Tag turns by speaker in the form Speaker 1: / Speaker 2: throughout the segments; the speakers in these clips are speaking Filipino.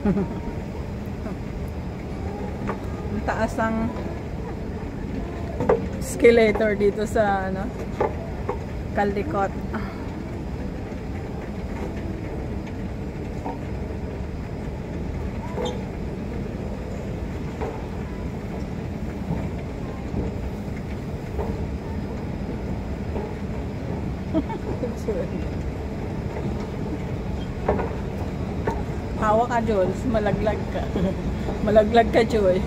Speaker 1: Ang taas ng escalator dito sa ano, Caldecott. Hawa ka, Jules. Malaglag ka. Malaglag ka, Joy.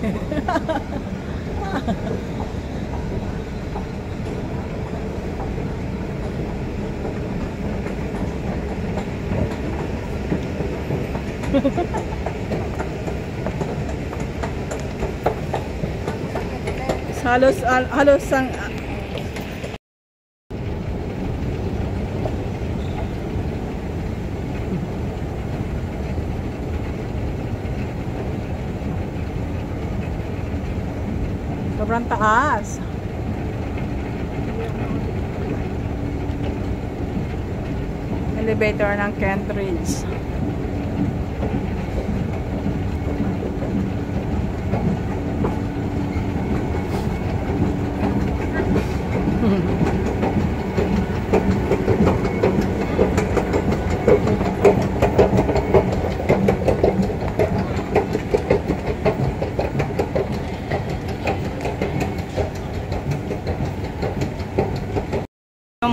Speaker 1: halos ang sobrang taas. Elevator ng Kentridge.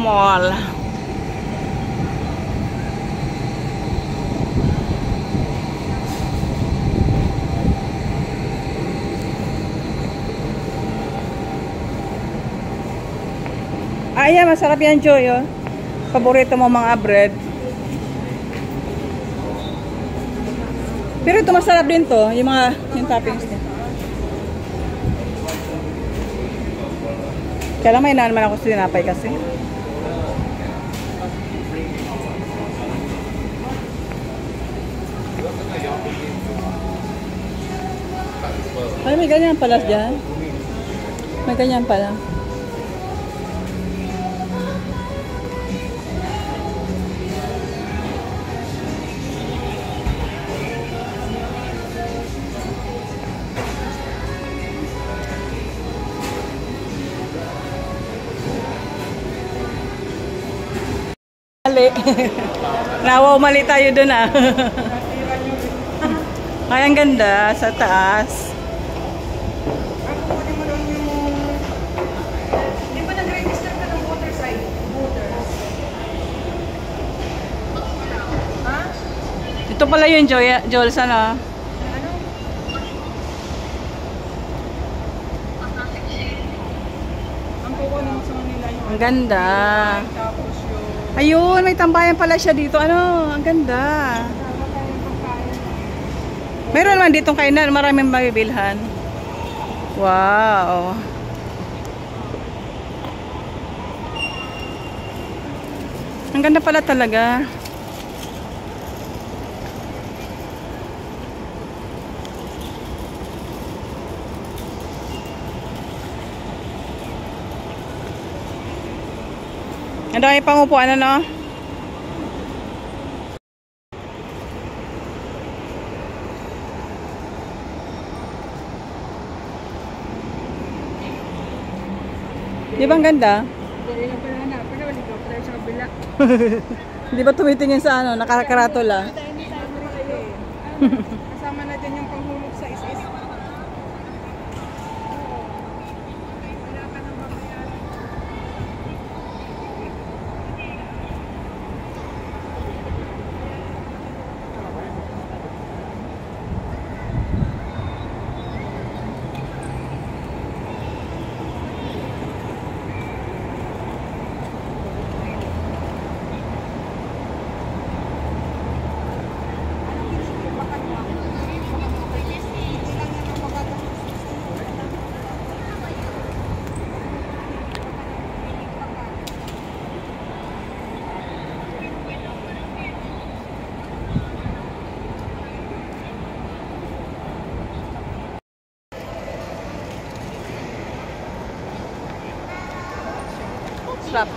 Speaker 1: Mall. Ayan, masarap yan, Joy, oh. Paborito mo mga bread. Pero ito masarap din to, yung toppings niya. Kaya lang may naman ako sinapay kasi. Ay, may ganyan pala dyan. May ganyan pala. Mali. Nawaw, mali tayo dun ah. Ay, ang ganda sa taas.
Speaker 2: Di ba nag-register ka ng waterside? Ha?
Speaker 1: Ito pala yung Joel, sana.
Speaker 2: Ang kukunin mo sa Manila yung
Speaker 1: Ang ganda.
Speaker 2: tapos yung
Speaker 1: Ayun, may tambayan pala siya dito. Ano, ang ganda. Meron naman ditong kainan, maraming mabibilhan. Wow. Ang ganda pala talaga. Ang dami pang upuan, ano? Di ba ang ganda?
Speaker 2: Dali lang pala na. Pero wali ko pala sa kabila.
Speaker 1: Di ba tumitingin sa ano, nakakaratula?
Speaker 2: Kasama natin yung panghulog sa is-is.
Speaker 1: Sarap.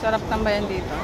Speaker 1: Sarap tambayan dito.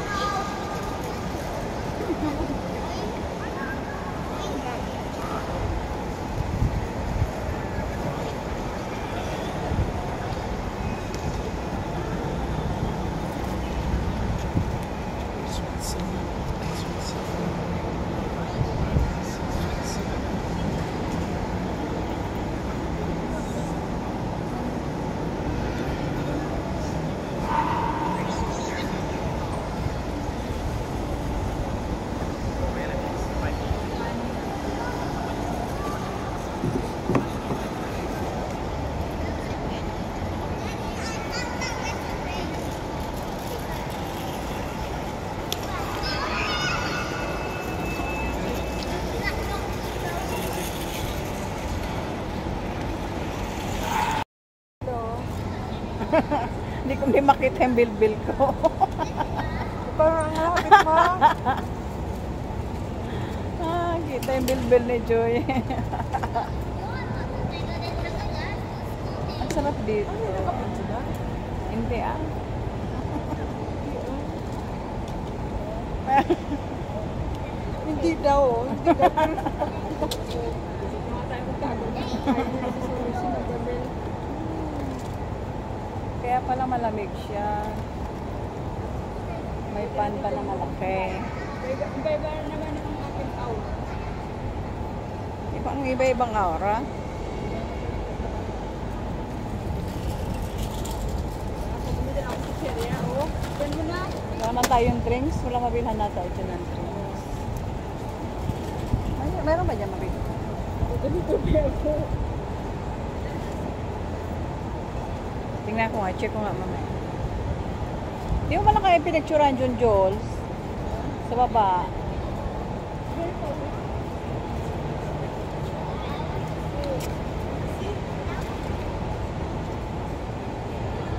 Speaker 1: Hindi makita yung bilbil ko.
Speaker 2: Parang nakapit mo.
Speaker 1: Kita yung bilbil ni Joy. Ang sarap dito.
Speaker 2: Ay, nakapit sila.
Speaker 1: Hindi ah.
Speaker 2: Hindi daw. Hindi daw. Mga tayo magtago. Ayaw nila sa solution ng gabi.
Speaker 1: Kaya pala malamig siya. May pan pa na malaki.
Speaker 2: Iba-iba naman ang aking aura.
Speaker 1: Ibang iba-ibang aura.
Speaker 2: Ako bumili ako sa Cheria. Oh, saan mo na?
Speaker 1: Wala naman tayong drinks. Wala mabilhan na tayo dyan ng drinks. Ay, meron ba dyan mabilhan?
Speaker 2: Ganito ba ako?
Speaker 1: Tingnan ko nga. Check ko nga mamaya. Di mo ba na kayo pinagtsuran dyan, Jules? Sa baba.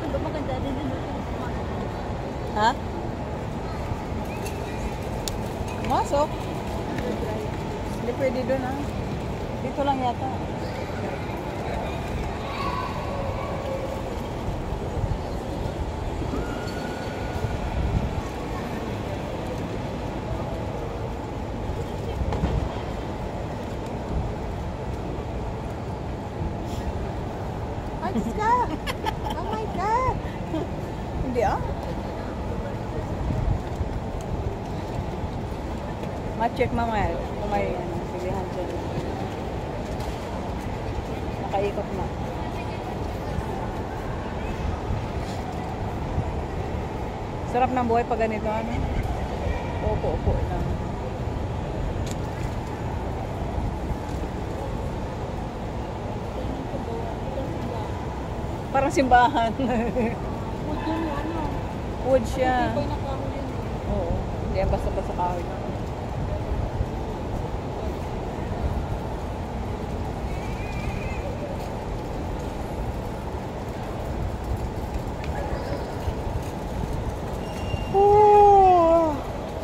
Speaker 2: Ano maganda din din?
Speaker 1: Ha? Masok. Hindi pwede doon ah. Dito lang yata.
Speaker 2: Ay, Diyos ka! Oh my God!
Speaker 1: Hindi ah. Ma-check mamaya kung may pilihan dyan. Nakaikot na. Sarap ng buhay pag ganito ano. Upo-upo lang. Parang simbahan.
Speaker 2: Huwag yun yung ano.
Speaker 1: Wood siya.
Speaker 2: Hindi ba nakaho yun eh.
Speaker 1: Oo. Hindi yan basta-basta kahoy lang.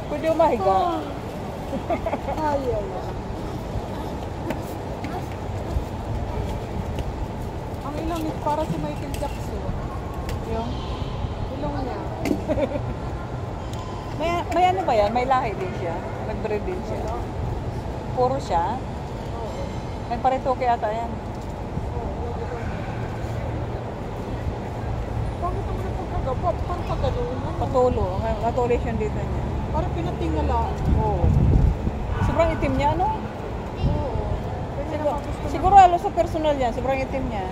Speaker 1: Pwede umahiga.
Speaker 2: Ayaw. Ang ilong is para si Michael Jackson.
Speaker 1: Yung,
Speaker 2: Ilong niya.
Speaker 1: may ano ba yan? May lahi din siya. Nag-breed din siya. Puro siya.
Speaker 2: Oo.
Speaker 1: May paritoke ata yan.
Speaker 2: Bakit naman ang pagkagapa? Parang pagkalunan.
Speaker 1: Patulo. Patuloy siya dito niya.
Speaker 2: Parang pinatingala.
Speaker 1: Oo. Sobrang itim niya, ano?
Speaker 2: Oo. Pwede
Speaker 1: Siguro,
Speaker 2: naman gusto
Speaker 1: siguro halos sa personal yan. Sobrang itim niya.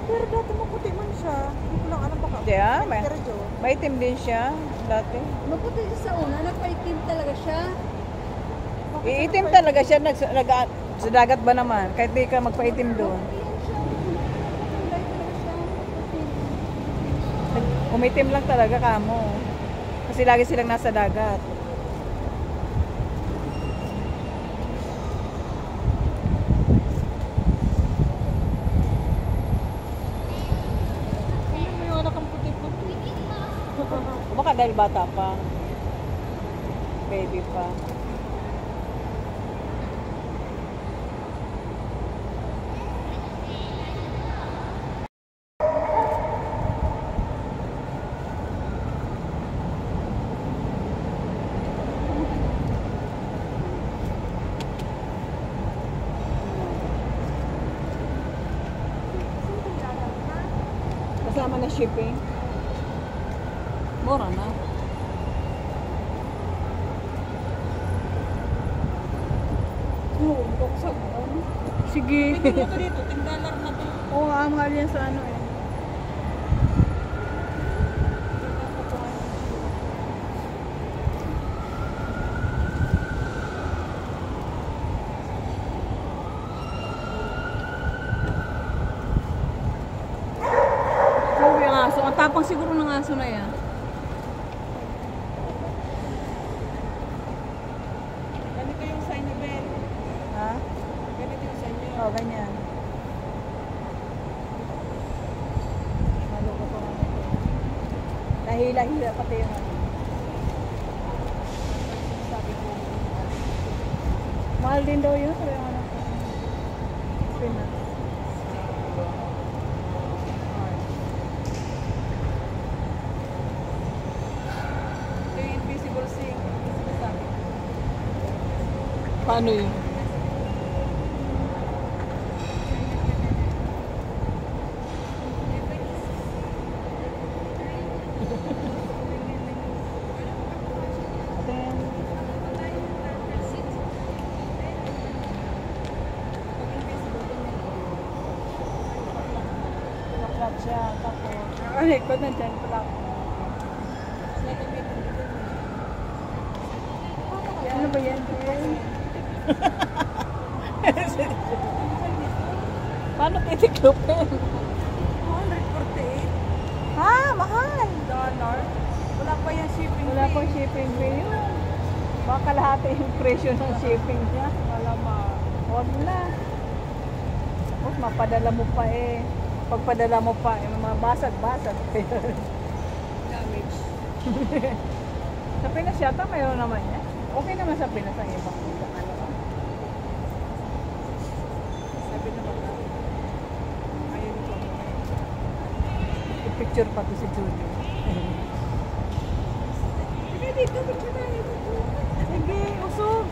Speaker 2: Pero dati maputi man siya. Hindi ko lang alam baka.
Speaker 1: Hindi ah.
Speaker 2: Pero yun.
Speaker 1: Maitim din siya dati.
Speaker 2: Maputi siya sa una. Nagpaitim talaga siya.
Speaker 1: Iitim talaga siya. Sa dagat ba naman? Kahit di ka magpaitim doon. Umitim lang talaga kamo. Kasi lagi silang nasa dagat.
Speaker 2: Ano mo yung anak ang puti-puti?
Speaker 1: Baka dahil bata pa. Baby pa. Kasama na shipping. Mura na.
Speaker 2: Oo, buksan mo.
Speaker 1: Sige.
Speaker 2: Pwede mo ito dito. $10 na ito.
Speaker 1: Oo, mahal yan sa ano eh. Grabe ang aso. Ang tapang siguro ng aso na yan.
Speaker 2: Ganito yung sign ni Ben.
Speaker 1: Ha?
Speaker 2: Ganito yung sign niya.
Speaker 1: Oo, ganyan. Malo hila-hila pati yung ano.
Speaker 2: Sabi ko,
Speaker 1: Mahal din daw yun. Sabi yung anak ko. Pinas.
Speaker 2: ito yung invisible sing. Sabi ko.
Speaker 1: Paano yun? Naklat siya. Tapos, ay, ko na dyan pala. Ano ba yan? Paano titiklopin?
Speaker 2: 248
Speaker 1: Ha? Mahal!
Speaker 2: dollar. Wala pa yung shipping
Speaker 1: Wala
Speaker 2: fee.
Speaker 1: pang shipping fee yun. Baka kalahati yung presyo ng shipping niya.
Speaker 2: Wala ma.
Speaker 1: Huwag na. Tapos mapadala mo pa eh. Pagpadala mo pa, yung mga basag-basag.
Speaker 2: Damage.
Speaker 1: Sa Pinas yata mayroon naman yan. Okay naman sa Pinas ang ibang ano.
Speaker 2: Sabi na baka. Ayun ko.
Speaker 1: I-picture pa to si Julie.
Speaker 2: Sige dito, picture tayo.
Speaker 1: Sige, usog.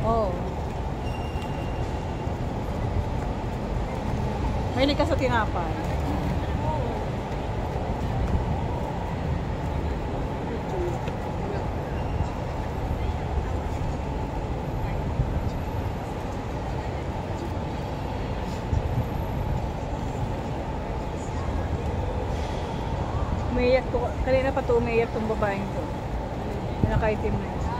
Speaker 1: Oh. Mahilig ka sa tinapay. Umiyak to. Kanina pa to umiyak tong babaeng to. Yung nakaitim na yun.